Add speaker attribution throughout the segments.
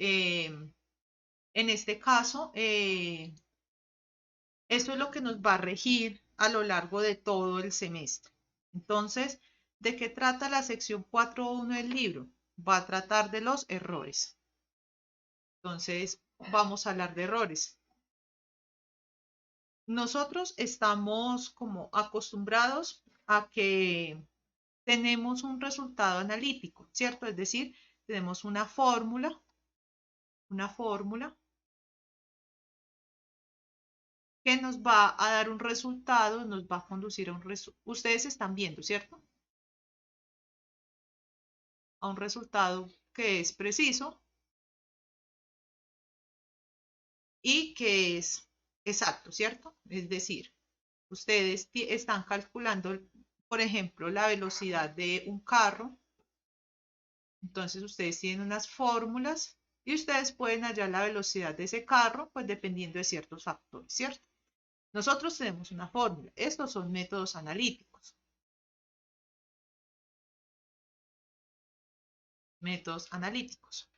Speaker 1: en este caso, eso es lo que nos va a regir a lo largo de todo el semestre. Entonces, ¿de qué trata la sección 4.1 del libro? Va a tratar de los errores. Entonces, vamos a hablar de errores. Nosotros estamos como acostumbrados a que tenemos un resultado analítico, ¿cierto? Es decir, tenemos una fórmula que nos va a dar un resultado, nos va a conducir a un resultado. Ustedes están viendo, ¿cierto? A un resultado que es preciso y que es exacto, ¿cierto? Es decir, ustedes están calculando, por ejemplo, la velocidad de un carro. Entonces ustedes tienen unas fórmulas y ustedes pueden hallar la velocidad de ese carro, pues dependiendo de ciertos factores, ¿cierto? Nosotros tenemos una fórmula. Estos son métodos analíticos. Métodos analíticos.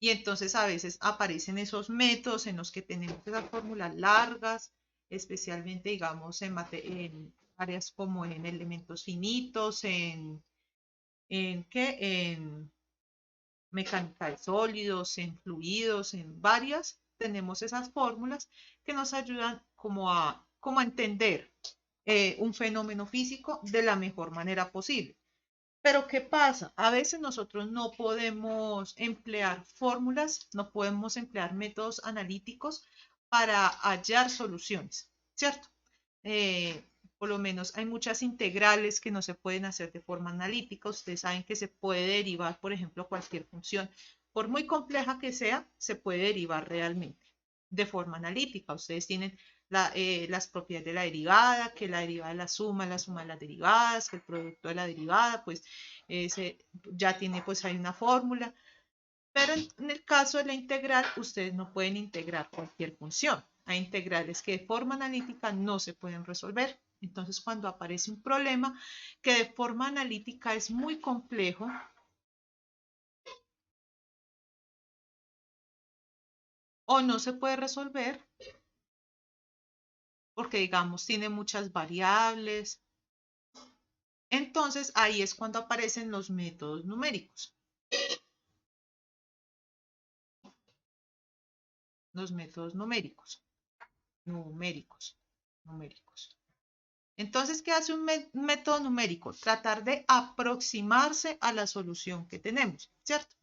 Speaker 1: Y entonces a veces aparecen esos métodos en los que tenemos esas fórmulas largas, especialmente, digamos, en áreas como en elementos finitos, ¿qué? En mecánica de sólidos, en fluidos, en varias, tenemos esas fórmulas que nos ayudan como a entender un fenómeno físico de la mejor manera posible. Pero ¿qué pasa? A veces nosotros no podemos emplear fórmulas, no podemos emplear métodos analíticos para hallar soluciones, ¿cierto? Eh, por lo menos hay muchas integrales que no se pueden hacer de forma analítica. Ustedes saben que se puede derivar, por ejemplo, cualquier función. Por muy compleja que sea, se puede derivar realmente de forma analítica. Ustedes tienen las propiedades de la derivada, que la derivada es la suma de las derivadas, que el producto de la derivada, pues ya tiene, pues hay una fórmula. Pero en el caso de la integral, ustedes no pueden integrar cualquier función. Hay integrales que de forma analítica no se pueden resolver. Entonces, cuando aparece un problema que de forma analítica es muy complejo, o no se puede resolver, porque digamos tiene muchas variables, entonces ahí es cuando aparecen los métodos numéricos. Los métodos numéricos. Numéricos. Entonces, ¿qué hace un método numérico? Tratar de aproximarse a la solución que tenemos, ¿cierto?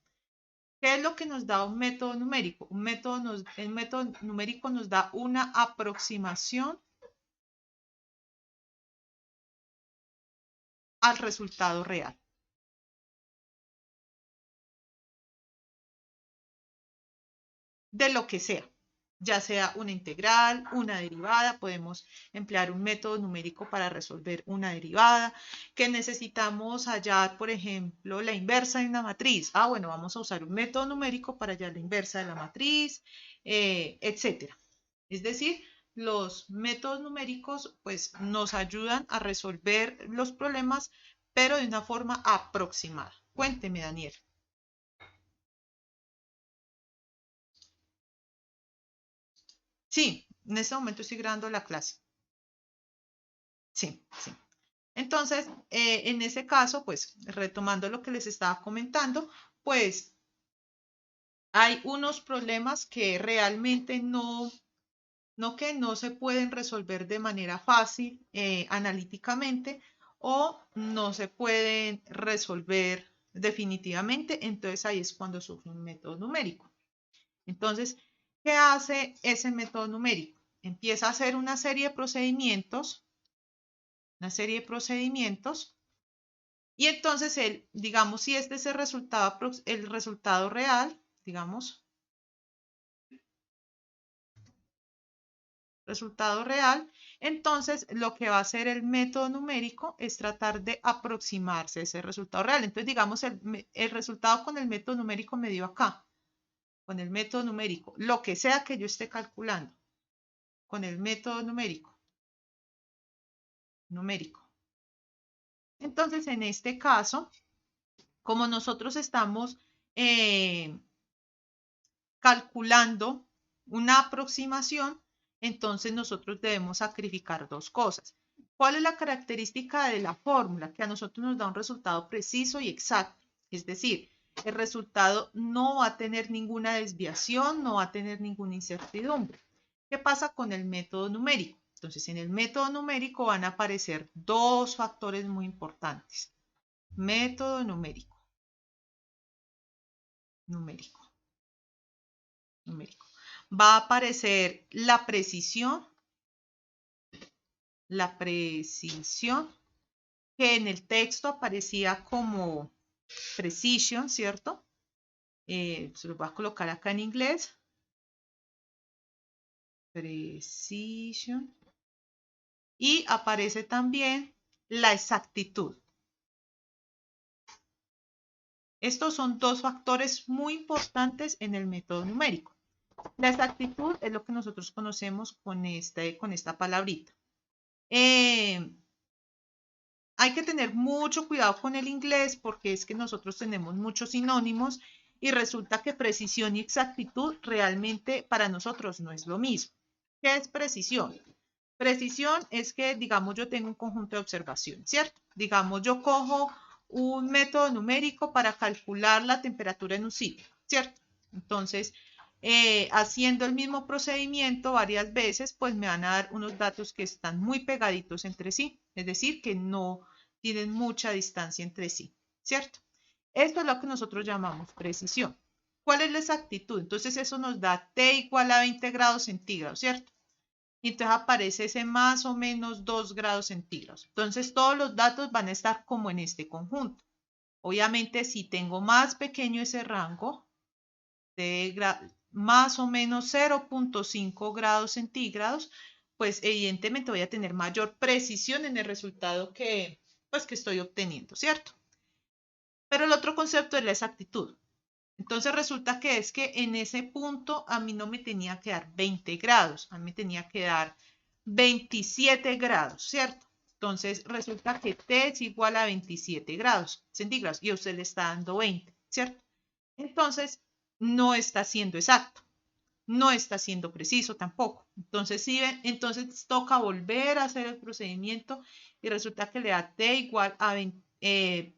Speaker 1: ¿Qué es lo que nos da un método numérico? El método numérico nos da una aproximación al resultado real. De lo que sea, ya sea una integral, una derivada, podemos emplear un método numérico para resolver una derivada, que necesitamos hallar, por ejemplo, la inversa de una matriz. Bueno, vamos a usar un método numérico para hallar la inversa de la matriz, etcétera. Es decir, los métodos numéricos pues nos ayudan a resolver los problemas, pero de una forma aproximada. Cuénteme, Daniel. Sí, en este momento estoy grabando la clase. Sí, sí. Entonces, en ese caso, pues retomando lo que les estaba comentando, pues hay unos problemas que realmente no se pueden resolver de manera fácil analíticamente o no se pueden resolver definitivamente. Entonces ahí es cuando surge un método numérico. Entonces, ¿qué hace ese método numérico? Empieza a hacer una serie de procedimientos, y entonces él, digamos, si este es el resultado real, digamos, resultado real, entonces lo que va a hacer el método numérico es tratar de aproximarse a ese resultado real. Entonces, digamos, el resultado con el método numérico me dio acá, con el método numérico, lo que sea que yo esté calculando, con el método numérico. Entonces, en este caso, como nosotros estamos calculando una aproximación, entonces nosotros debemos sacrificar dos cosas. ¿Cuál es la característica de la fórmula? Que a nosotros nos da un resultado preciso y exacto. Es decir, el resultado no va a tener ninguna desviación, no va a tener ninguna incertidumbre. ¿Qué pasa con el método numérico? Entonces, en el método numérico van a aparecer dos factores muy importantes. Método numérico. Numérico. Va a aparecer la precisión, que en el texto aparecía como precision, ¿cierto? Se lo voy a colocar acá en inglés. Precision. Y aparece también la exactitud. Estos son dos factores muy importantes en el método numérico. La exactitud es lo que nosotros conocemos con esta palabrita. Hay que tener mucho cuidado con el inglés porque es que nosotros tenemos muchos sinónimos y resulta que precisión y exactitud realmente para nosotros no es lo mismo. ¿Qué es precisión? Precisión es que, digamos, yo tengo un conjunto de observaciones, ¿cierto? Digamos, yo cojo un método numérico para calcular la temperatura en un sitio, ¿cierto? Entonces, haciendo el mismo procedimiento varias veces, pues me van a dar unos datos que están muy pegaditos entre sí, es decir, que no tienen mucha distancia entre sí, ¿cierto? Esto es lo que nosotros llamamos precisión. ¿Cuál es la exactitud? Entonces eso nos da T igual a 20 grados centígrados, ¿cierto? Y entonces aparece ese más o menos 2 grados centígrados. Entonces todos los datos van a estar como en este conjunto. Obviamente si tengo más pequeño ese rango, de más o menos 0.5 grados centígrados, pues evidentemente voy a tener mayor precisión en el resultado que estoy obteniendo, ¿cierto? Pero el otro concepto es la exactitud. Entonces resulta que es que en ese punto a mí no me tenía que dar 20 grados, a mí me tenía que dar 27 grados, ¿cierto? Entonces resulta que T es igual a 27 grados centígrados y a usted le está dando 20, ¿cierto? Entonces no está siendo exacto, no está siendo preciso tampoco. Entonces, ¿sí ven? Entonces toca volver a hacer el procedimiento y resulta que le da T igual a 20,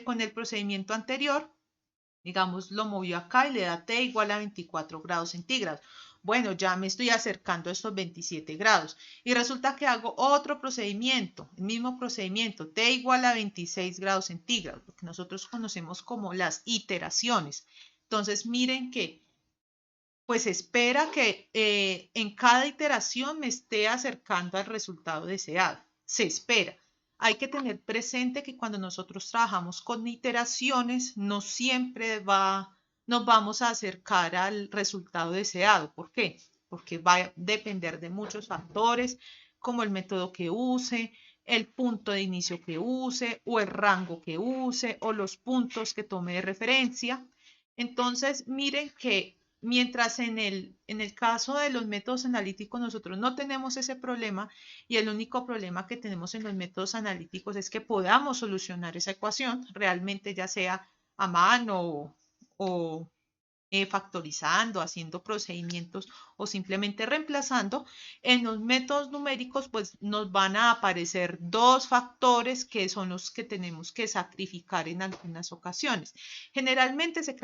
Speaker 1: con el procedimiento anterior, digamos, lo movió acá y le da T igual a 24 grados centígrados. Bueno, ya me estoy acercando a estos 27 grados. Y resulta que hago otro procedimiento, el mismo procedimiento, T igual a 26 grados centígrados, lo que nosotros conocemos como las iteraciones. Entonces, miren que, pues espera que en cada iteración me esté acercando al resultado deseado. Se espera. Hay que tener presente que cuando nosotros trabajamos con iteraciones, no siempre nos vamos a acercar al resultado deseado. ¿Por qué? Porque va a depender de muchos factores, como el método que use, el punto de inicio que use, o el rango que use, o los puntos que tome de referencia. Entonces, miren que mientras en el caso de los métodos analíticos nosotros no tenemos ese problema y el único problema que tenemos en los métodos analíticos es que podamos solucionar esa ecuación, realmente ya sea a mano o factorizando, haciendo procedimientos o simplemente reemplazando, en los métodos numéricos pues nos van a aparecer dos factores que son los que tenemos que sacrificar en algunas ocasiones. Generalmente se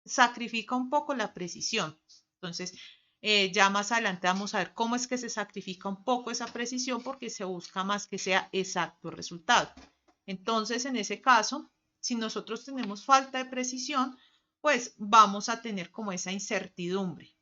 Speaker 1: sacrifica un poco la precisión. Entonces, ya más adelante vamos a ver cómo es que se sacrifica un poco esa precisión porque se busca más que sea exacto el resultado. Entonces, en ese caso, si nosotros tenemos falta de precisión, pues vamos a tener como esa incertidumbre,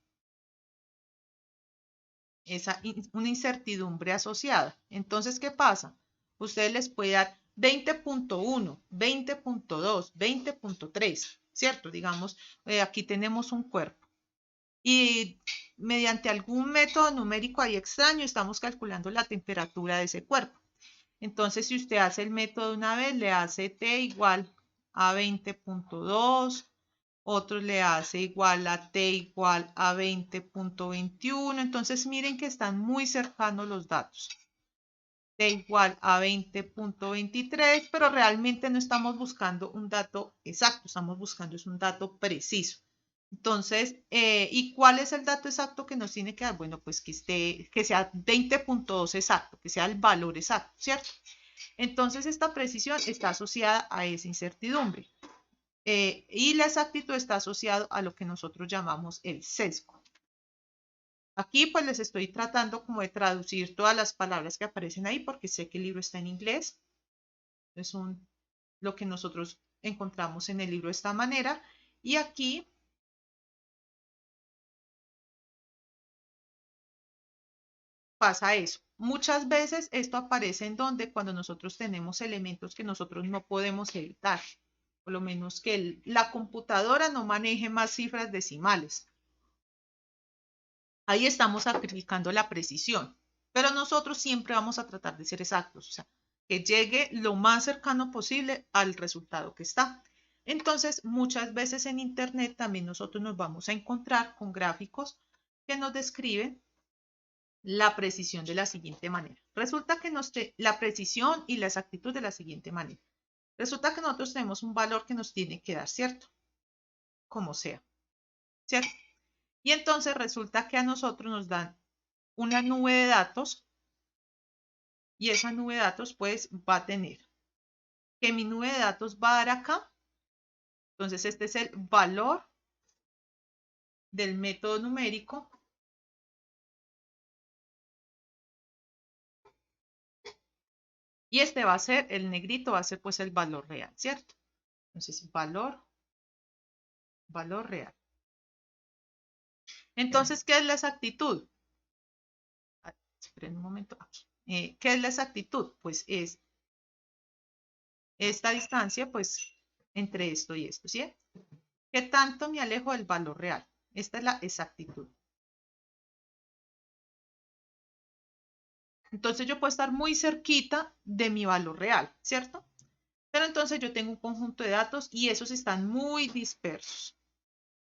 Speaker 1: una incertidumbre asociada. Entonces, ¿qué pasa? Ustedes les puede dar 20.1, 20.2, 20.3, ¿cierto? Digamos, aquí tenemos un cuerpo y mediante algún método numérico ahí extraño estamos calculando la temperatura de ese cuerpo. Entonces, si usted hace el método una vez, le hace T igual a 20.2, otro le hace igual a T igual a 20.21. Entonces, miren que están muy cercanos los datos. t igual a 20.23, pero realmente no estamos buscando un dato exacto, estamos buscando es un dato preciso. Entonces, ¿y cuál es el dato exacto que nos tiene que dar? Bueno, pues que sea 20.2 exacto, que sea el valor exacto, ¿cierto? Entonces, esta precisión está asociada a esa incertidumbre. Y la exactitud está asociada a lo que nosotros llamamos el sesgo. Aquí pues les estoy tratando como de traducir todas las palabras que aparecen ahí porque sé que el libro está en inglés. Es lo que nosotros encontramos en el libro de esta manera. Y aquí pasa eso. Muchas veces esto aparece en donde cuando nosotros tenemos elementos que nosotros no podemos editar. Por lo menos que la computadora no maneje más cifras decimales. Ahí estamos sacrificando la precisión, pero nosotros siempre vamos a tratar de ser exactos, o sea, que llegue lo más cercano posible al resultado que está. Entonces, muchas veces en Internet también nosotros nos vamos a encontrar con gráficos que nos describen la precisión de la siguiente manera. Resulta que la precisión y la exactitud de la siguiente manera. Resulta que nosotros tenemos un valor que nos tiene que dar, ¿cierto? Como sea, ¿cierto? Y entonces resulta que a nosotros nos dan una nube de datos y esa nube de datos pues va a tener que mi nube de datos va a dar acá. Entonces este es el valor del método numérico y este va a ser, el negrito va a ser pues el valor real, ¿cierto? Entonces valor real. Entonces, ¿qué es la exactitud? Esperen un momento. ¿Qué es la exactitud? Pues es esta distancia pues entre esto y esto, ¿sí? ¿Qué tanto me alejo del valor real? Esta es la exactitud. Entonces yo puedo estar muy cerquita de mi valor real, ¿cierto? Pero entonces yo tengo un conjunto de datos y esos están muy dispersos.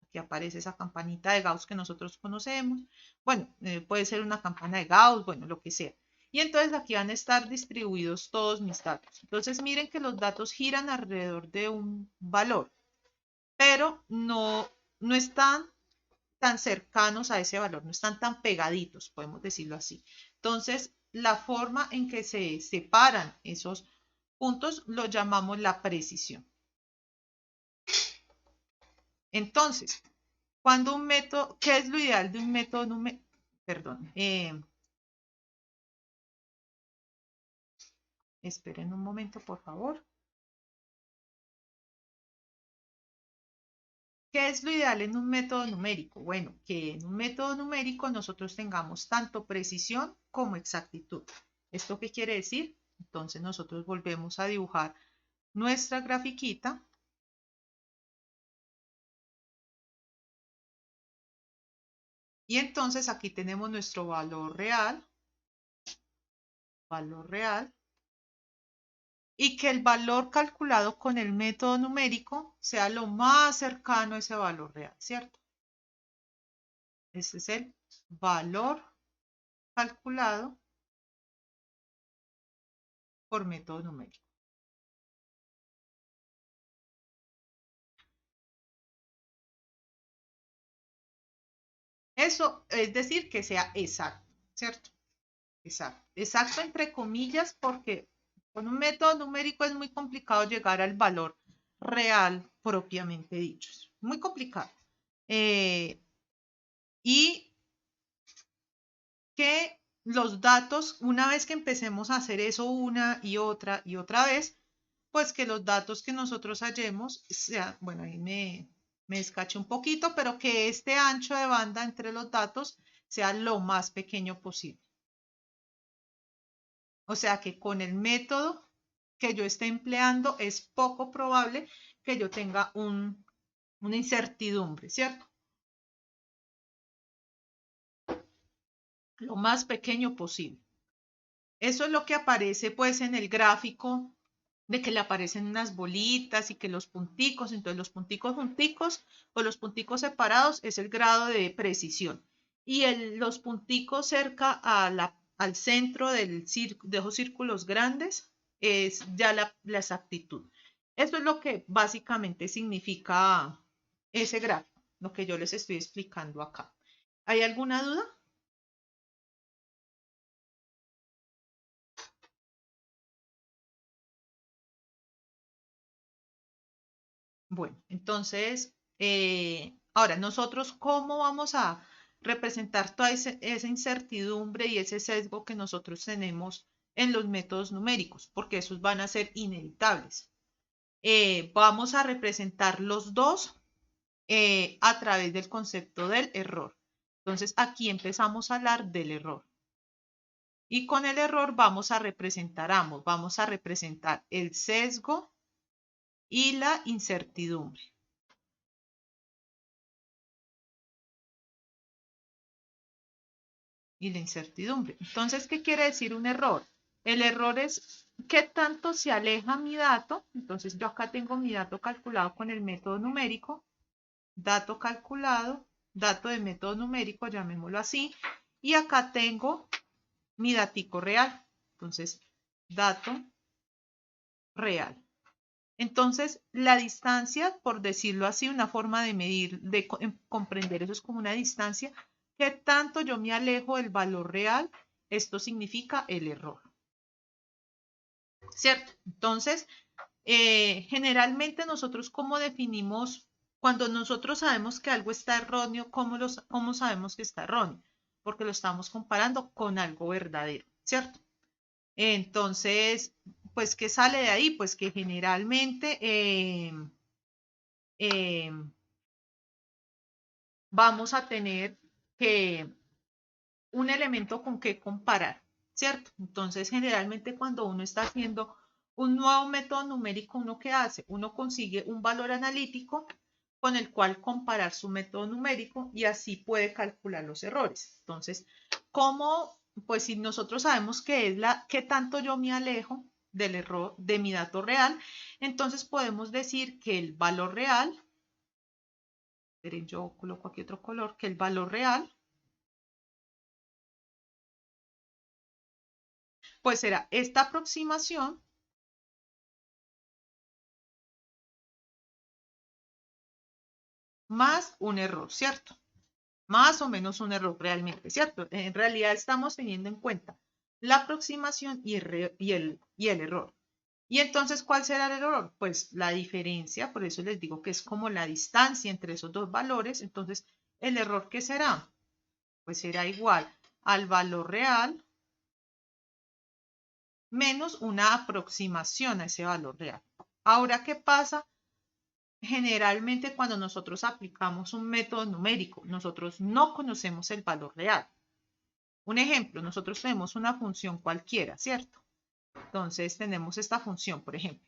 Speaker 1: Aquí aparece esa campanita de Gauss que nosotros conocemos. Bueno, puede ser una campana de Gauss, bueno, lo que sea. Y entonces aquí van a estar distribuidos todos mis datos. Entonces miren que los datos giran alrededor de un valor, pero no están tan cercanos a ese valor, no están tan pegaditos, podemos decirlo así. Entonces, la forma en que se separan esos puntos lo llamamos la precisión. Entonces, cuando un método, ¿qué es lo ideal de un método numérico? Perdón, esperen un momento, por favor. ¿Qué es lo ideal en un método numérico? Bueno, que en un método numérico nosotros tengamos tanto precisión como exactitud. ¿Esto qué quiere decir? Entonces nosotros volvemos a dibujar nuestra grafiquita. Y entonces aquí tenemos nuestro valor real, y que el valor calculado con el método numérico sea lo más cercano a ese valor real, ¿cierto? Este es el valor calculado por método numérico. Eso es decir que sea exacto, ¿cierto? Exacto. Exacto entre comillas porque con un método numérico es muy complicado llegar al valor real propiamente dicho. Es muy complicado. Y que los datos, una vez que empecemos a hacer eso una y otra vez, pues que los datos que nosotros hallemos, sea, bueno, ahí me descaché un poquito, pero que este ancho de banda entre los datos sea lo más pequeño posible. O sea que con el método que yo esté empleando es poco probable que yo tenga una incertidumbre, ¿cierto? Lo más pequeño posible. Eso es lo que aparece pues en el gráfico de que le aparecen unas bolitas y que los punticos, entonces los punticos junticos o los punticos separados es el grado de precisión y los punticos cerca a al centro de esos círculos grandes es ya la exactitud. Eso es lo que básicamente significa ese gráfico, lo que yo les estoy explicando acá. ¿Hay alguna duda? Bueno, entonces, ahora nosotros, ¿cómo vamos a representar toda esa incertidumbre y ese sesgo que nosotros tenemos en los métodos numéricos? Porque esos van a ser inevitables. Vamos a representar los dos a través del concepto del error. Entonces, aquí empezamos a hablar del error. Y con el error vamos a representar ambos. Vamos a representar el sesgo y la incertidumbre. Y la incertidumbre. Entonces, ¿qué quiere decir un error? El error es qué tanto se aleja mi dato. Entonces, yo acá tengo mi dato calculado con el método numérico. Dato calculado, dato de método numérico, llamémoslo así. Y acá tengo mi datico real. Entonces, dato real. Entonces, la distancia, por decirlo así, una forma de medir, de comprender eso es como una distancia. ¿Qué tanto yo me alejo del valor real? Esto significa el error. ¿Cierto? Entonces, generalmente nosotros, ¿cómo definimos? Cuando nosotros sabemos que algo está erróneo, ¿cómo sabemos que está erróneo? Porque lo estamos comparando con algo verdadero, ¿cierto? Entonces, pues, ¿qué sale de ahí? Pues que generalmente eh, vamos a tener que un elemento con que comparar, ¿cierto? Entonces, generalmente cuando uno está haciendo un nuevo método numérico, ¿uno qué hace? Uno consigue un valor analítico con el cual comparar su método numérico y así puede calcular los errores. Entonces, ¿cómo? Pues si nosotros sabemos que es qué tanto yo me alejo del error de mi dato real, entonces podemos decir que el valor real, yo coloco aquí otro color, que el valor real pues será esta aproximación más un error, ¿cierto? Más o menos un error realmente, ¿cierto? En realidad estamos teniendo en cuenta la aproximación y el error. Y entonces, ¿cuál será el error? Pues la diferencia, por eso les digo que es como la distancia entre esos dos valores. Entonces, ¿el error qué será? Pues será igual al valor real menos una aproximación a ese valor real. Ahora, ¿qué pasa? Generalmente cuando nosotros aplicamos un método numérico, nosotros no conocemos el valor real. Un ejemplo, nosotros tenemos una función cualquiera, ¿cierto? Entonces tenemos esta función, por ejemplo,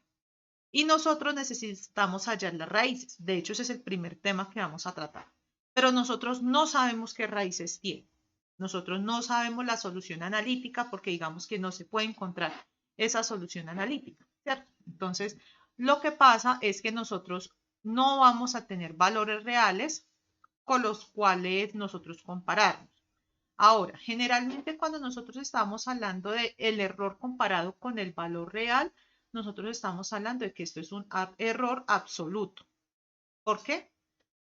Speaker 1: y nosotros necesitamos hallar las raíces. De hecho, ese es el primer tema que vamos a tratar. Pero nosotros no sabemos qué raíces tiene. Nosotros no sabemos la solución analítica porque digamos que no se puede encontrar esa solución analítica, ¿cierto? Entonces, lo que pasa es que nosotros no vamos a tener valores reales con los cuales nosotros compararnos. Ahora, generalmente cuando nosotros estamos hablando de el error comparado con el valor real, nosotros estamos hablando de que esto es un error absoluto. ¿Por qué?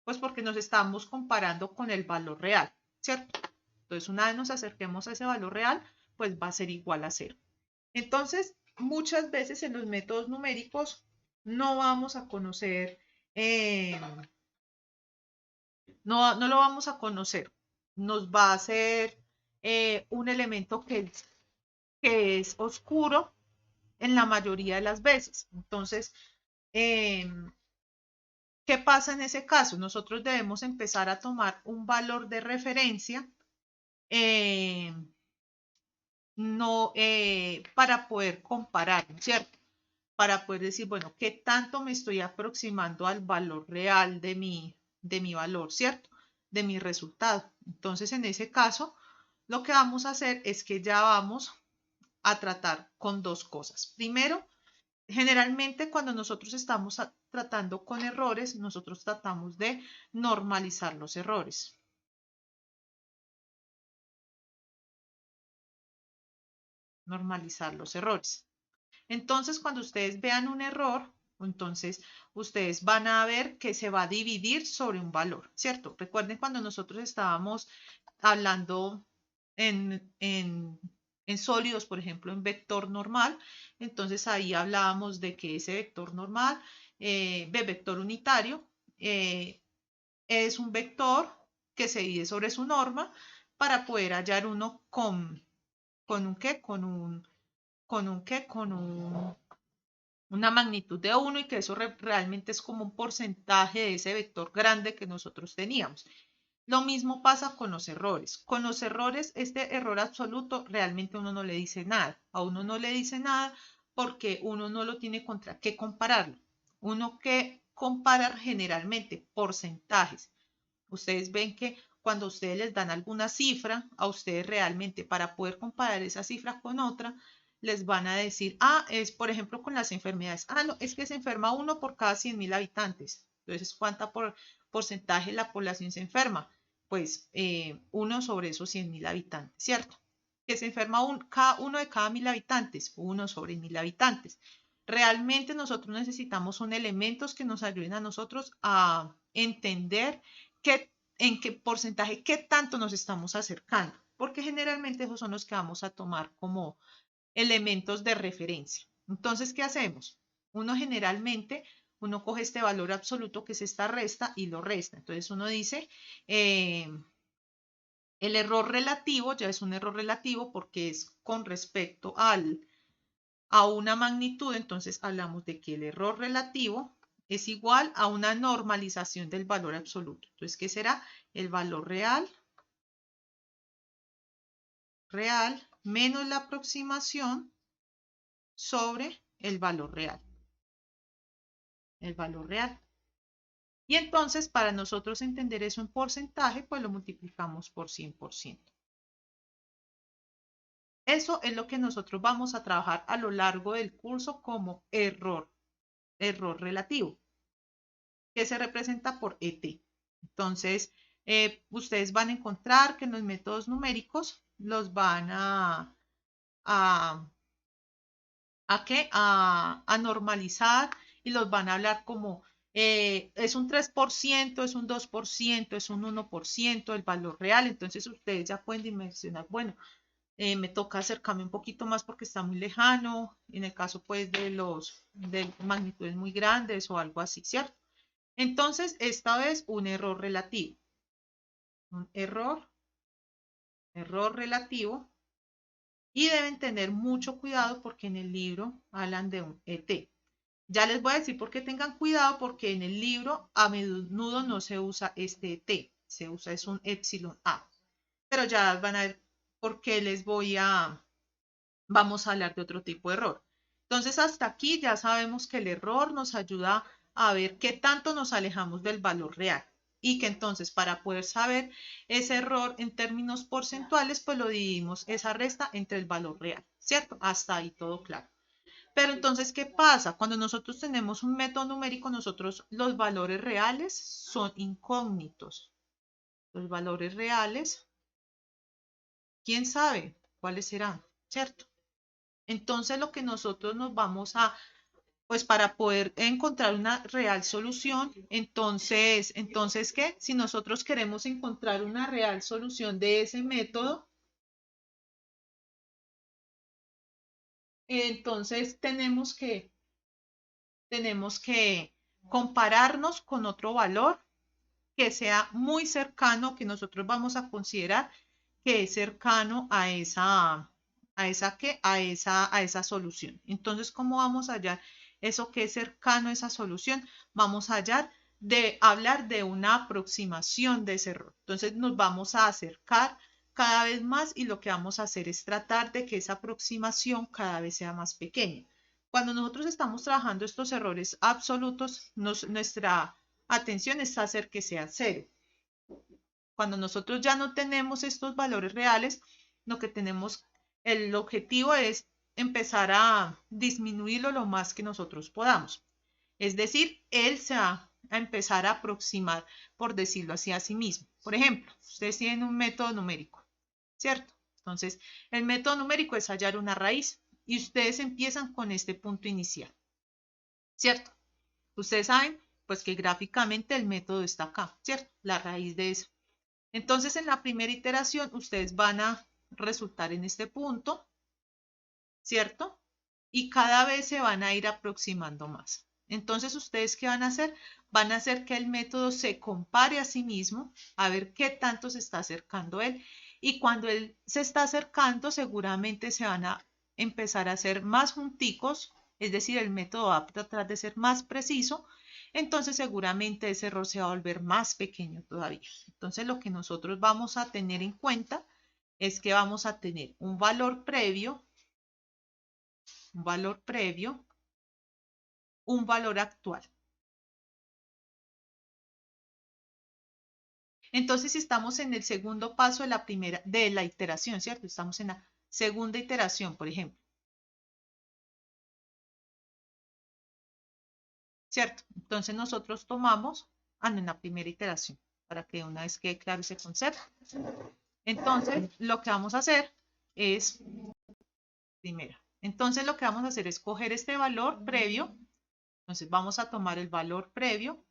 Speaker 1: Pues porque nos estamos comparando con el valor real, ¿cierto? Entonces, una vez nos acerquemos a ese valor real, pues va a ser igual a cero. Entonces, muchas veces en los métodos numéricos no vamos a conocer, no lo vamos a conocer. Nos va a ser un elemento que es oscuro en la mayoría de las veces. Entonces, eh, ¿qué pasa en ese caso? Nosotros debemos empezar a tomar un valor de referencia eh, no, para poder comparar, ¿cierto? Para poder decir, bueno, ¿qué tanto me estoy aproximando al valor real de mi valor, ¿cierto? De mi resultado. Entonces, en ese caso, lo que vamos a hacer es que ya vamos a tratar con dos cosas. Primero, generalmente cuando nosotros estamos tratando con errores, nosotros tratamos de normalizar los errores. normalizar los errores. Entonces, cuando ustedes vean un error, entonces ustedes van a ver que se va a dividir sobre un valor, ¿cierto? Recuerden cuando nosotros estábamos hablando en sólidos, por ejemplo, en vector normal, entonces ahí hablábamos de que ese vector normal, vector unitario, es un vector que se divide sobre su norma para poder hallar uno con un qué, con un qué, con una magnitud de 1 y que eso realmente es como un porcentaje de ese vector grande que nosotros teníamos. Lo mismo pasa con los errores. Con los errores, este error absoluto realmente uno no le dice nada. A uno no le dice nada porque uno no lo tiene contra qué compararlo. Uno que comparar generalmente porcentajes. Ustedes ven que cuando ustedes les dan alguna cifra, a ustedes realmente para poder comparar esa cifra con otra, les van a decir, es por ejemplo con las enfermedades, no, es que se enferma uno por cada 100.000 habitantes. Entonces, ¿cuánta porcentaje de la población se enferma? Pues uno sobre esos 100.000 habitantes, ¿cierto? Que se enferma uno de cada 1.000 habitantes, uno sobre 1.000 habitantes. Realmente nosotros necesitamos son elementos que nos ayuden a nosotros a entender en qué porcentaje, qué tanto nos estamos acercando, porque generalmente esos son los que vamos a tomar como elementos de referencia. Entonces, ¿qué hacemos? Uno coge este valor absoluto que es esta resta y lo resta. Entonces uno dice, el error relativo ya es un error relativo porque es con respecto a una magnitud, entonces hablamos de que el error relativo es igual a una normalización del valor absoluto. Entonces, ¿qué será? El valor real menos la aproximación sobre el valor real. El valor real. Y entonces, para nosotros entender eso en porcentaje, pues lo multiplicamos por 100%. Eso es lo que nosotros vamos a trabajar a lo largo del curso como error relativo, que se representa por ET. Entonces, ustedes van a encontrar que en los métodos numéricos los van a normalizar y los van a hablar como es un 3%, es un 2%, es un 1% el valor real. Entonces ustedes ya pueden dimensionar, bueno, me toca acercarme un poquito más porque está muy lejano, en el caso pues de magnitudes muy grandes o algo así, ¿cierto? Entonces, esta vez un error relativo. Un error relativo. Y deben tener mucho cuidado porque en el libro hablan de un ET. Ya les voy a decir por qué tengan cuidado porque en el libro a menudo no se usa este ET. Se usa es un epsilon A. Pero ya van a ver por qué vamos a hablar de otro tipo de error. Entonces, hasta aquí ya sabemos que el error nos ayuda a ver qué tanto nos alejamos del valor real y que entonces para poder saber ese error en términos porcentuales, pues lo dividimos esa resta entre el valor real, ¿cierto? Hasta ahí todo claro. Pero entonces, ¿qué pasa? Cuando nosotros tenemos un método numérico, nosotros los valores reales son incógnitos. Los valores reales, ¿quién sabe cuáles serán? ¿Cierto? Entonces lo que nosotros nos vamos pues para poder encontrar una real solución, entonces ¿qué? Si nosotros queremos encontrar una real solución de ese método, entonces tenemos que compararnos con otro valor que sea muy cercano, que nosotros vamos a considerar que es cercano a esa solución. Entonces, ¿cómo vamos a hallar eso que es cercano a esa solución? Vamos a hablar de una aproximación de ese error. Entonces, nos vamos a acercar cada vez más y lo que vamos a hacer es tratar de que esa aproximación cada vez sea más pequeña. Cuando nosotros estamos trabajando estos errores absolutos, nuestra atención está a hacer que sea cero. Cuando nosotros ya no tenemos estos valores reales, el objetivo es empezar a disminuirlo lo más que nosotros podamos. Es decir, él se va a empezar a aproximar, por decirlo así, a sí mismo. Por ejemplo, ustedes tienen un método numérico, ¿cierto? Entonces, el método numérico es hallar una raíz y ustedes empiezan con este punto inicial, ¿cierto? Ustedes saben, pues que gráficamente el método está acá, ¿cierto? La raíz de eso. Entonces, en la primera iteración, ustedes van a resultar en este punto, ¿cierto? Y cada vez se van a ir aproximando más. Entonces, ¿ustedes qué van a hacer? Van a hacer que el método se compare a sí mismo, a ver qué tanto se está acercando él. Y cuando él se está acercando, seguramente se van a empezar a hacer más junticos, es decir, el método va a tratar de ser más preciso, entonces seguramente ese error se va a volver más pequeño todavía. Entonces, lo que nosotros vamos a tener en cuenta es que vamos a tener un valor previo, un valor actual. Entonces, si estamos en el segundo paso de la iteración, ¿cierto? Estamos en la segunda iteración, por ejemplo. ¿Cierto? Entonces nosotros tomamos, no, en la primera iteración, para que una vez quede claro ese concepto. Entonces, lo que vamos a hacer es, primera, entonces lo que vamos a hacer es coger este valor previo. Entonces vamos a tomar el valor previo,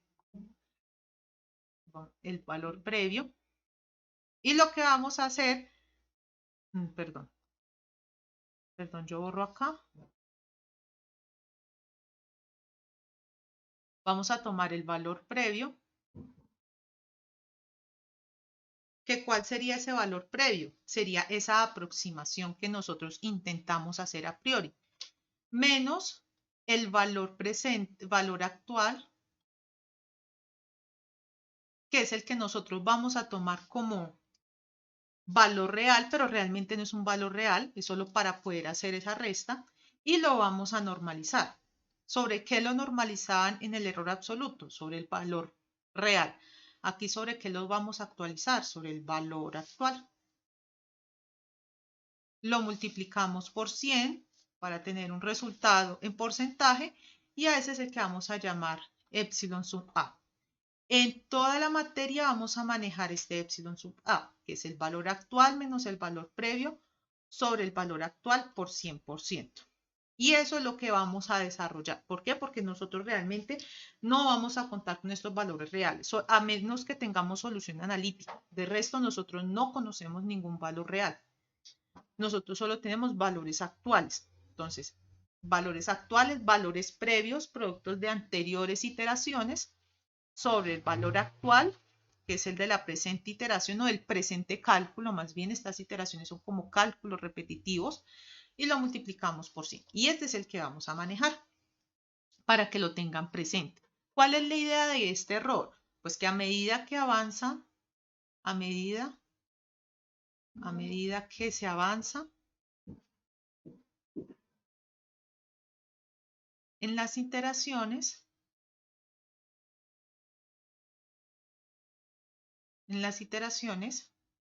Speaker 1: y lo que vamos a hacer, perdón, yo borro acá. Vamos a tomar el valor previo, que ¿cuál sería ese valor previo? Sería esa aproximación que nosotros intentamos hacer a priori, menos el valor presente, valor actual, que es el que nosotros vamos a tomar como valor real, pero realmente no es un valor real, es solo para poder hacer esa resta, y lo vamos a normalizar. ¿Sobre qué lo normalizaban en el error absoluto? Sobre el valor real. Aquí sobre qué lo vamos a actualizar, sobre el valor actual. Lo multiplicamos por 100 para tener un resultado en porcentaje y a ese es el que vamos a llamar epsilon sub a. En toda la materia vamos a manejar este epsilon sub a, que es el valor actual menos el valor previo sobre el valor actual por 100%. Y eso es lo que vamos a desarrollar. ¿Por qué? Porque nosotros realmente no vamos a contar con estos valores reales, a menos que tengamos solución analítica. De resto, nosotros no conocemos ningún valor real. Nosotros solo tenemos valores actuales. Entonces, valores actuales, valores previos, productos de anteriores iteraciones, sobre el valor actual, que es el de la presente iteración o del presente cálculo, más bien estas iteraciones son como cálculos repetitivos, y lo multiplicamos por 100. Y este es el que vamos a manejar para que lo tengan presente. ¿Cuál es la idea de este error? Pues que a medida que avanza, a medida que se avanza en las iteraciones,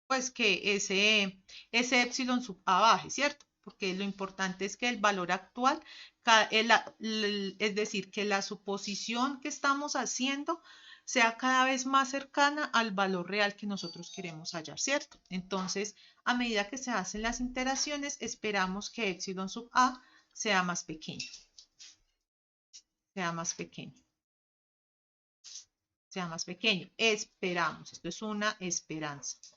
Speaker 1: pues que ese epsilon sub a baje, ¿cierto? Porque lo importante es que el valor actual, es decir, que la suposición que estamos haciendo sea cada vez más cercana al valor real que nosotros queremos hallar, ¿cierto? Entonces, a medida que se hacen las iteraciones, esperamos que epsilon sub a sea más pequeño. Esperamos, esto es una esperanza.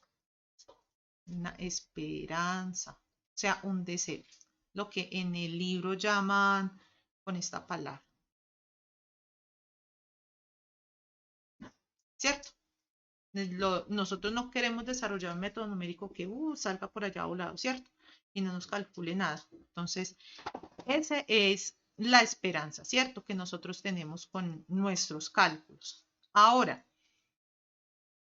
Speaker 1: O sea, un deseo, lo que en el libro llaman con esta palabra, ¿cierto? Nosotros no queremos desarrollar un método numérico que salga por allá volado, ¿cierto? Y no nos calcule nada. Entonces, esa es la esperanza, ¿cierto? Que nosotros tenemos con nuestros cálculos. Ahora,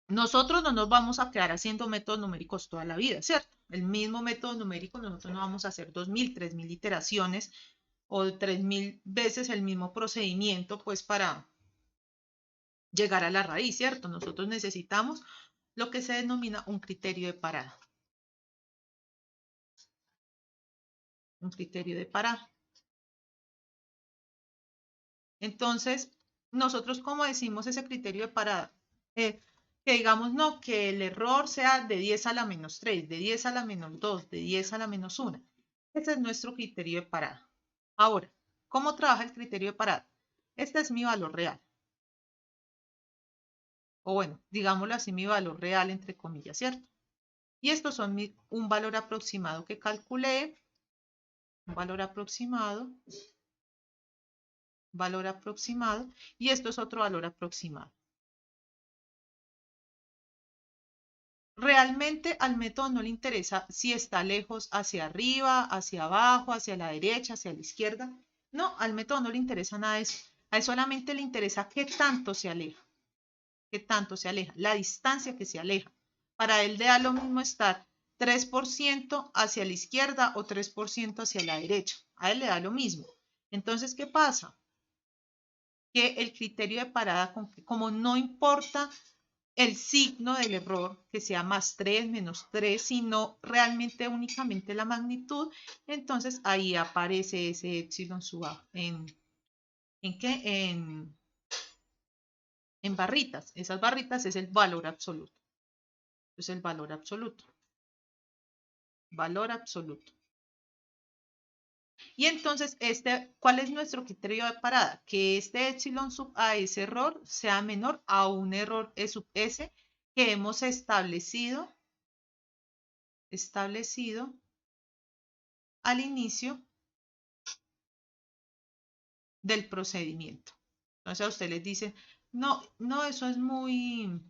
Speaker 1: nosotros no nos vamos a quedar haciendo métodos numéricos toda la vida, ¿cierto? El mismo método numérico, nosotros no vamos a hacer 2000, 3000 iteraciones o 3000 veces el mismo procedimiento, pues para llegar a la raíz, ¿cierto? Nosotros necesitamos lo que se denomina un criterio de parada. Un criterio de parada. Entonces, nosotros, ¿cómo decimos ese criterio de parada? que digamos, no, que el error sea de 10 a la menos 3, de 10 a la menos 2, de 10 a la menos 1. Ese es nuestro criterio de parada. Ahora, ¿cómo trabaja el criterio de parada? Este es mi valor real. O bueno, digámoslo así, mi valor real, entre comillas, ¿cierto? Y estos son un valor aproximado que calculé, un valor aproximado, y esto es otro valor aproximado. Realmente al método no le interesa si está lejos hacia arriba, hacia abajo, hacia la derecha, hacia la izquierda. No, al método no le interesa nada de eso. A él solamente le interesa qué tanto se aleja, la distancia que se aleja. Para él le da lo mismo estar 3% hacia la izquierda o 3% hacia la derecha. A él le da lo mismo. Entonces, ¿qué pasa? Que el criterio de parada, como no importa el signo del error, que sea más 3, menos 3, sino realmente únicamente la magnitud, entonces ahí aparece ese epsilon sub A. ¿En qué? En barritas. Esas barritas es el valor absoluto. Es el valor absoluto. Valor absoluto. Y entonces, ¿cuál es nuestro criterio de parada? Que este epsilon sub A, ese error, sea menor a un error E sub S que hemos establecido al inicio del procedimiento. Entonces a usted les dice, no, no, eso es muy,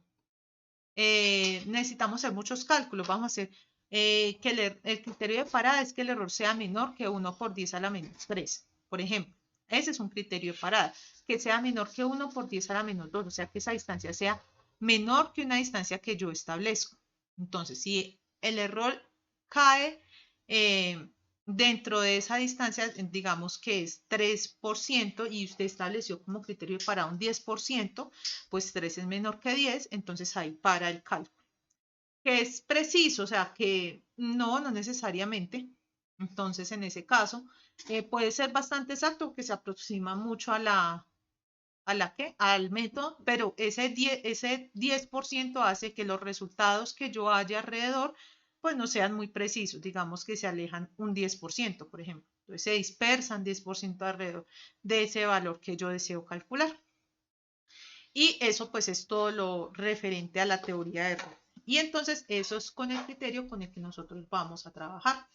Speaker 1: necesitamos hacer muchos cálculos, vamos a hacer que el criterio de parada es que el error sea menor que 1 por 10 a la menos 3, por ejemplo. Ese es un criterio de parada, que sea menor que 1 por 10 a la menos 2, o sea que esa distancia sea menor que una distancia que yo establezco. Entonces, si el error cae dentro de esa distancia, digamos que es 3% y usted estableció como criterio para un 10%, pues 3 es menor que 10, entonces ahí para el cálculo. Que es preciso, o sea que no necesariamente. Entonces, en ese caso, puede ser bastante exacto que se aproxima mucho al método, pero ese 10% hace que los resultados que yo haya alrededor pues no sean muy precisos, digamos que se alejan un 10%, por ejemplo. Entonces se dispersan 10% alrededor de ese valor que yo deseo calcular. Y eso pues es todo lo referente a la teoría de error. Y entonces eso es con el criterio con el que nosotros vamos a trabajar.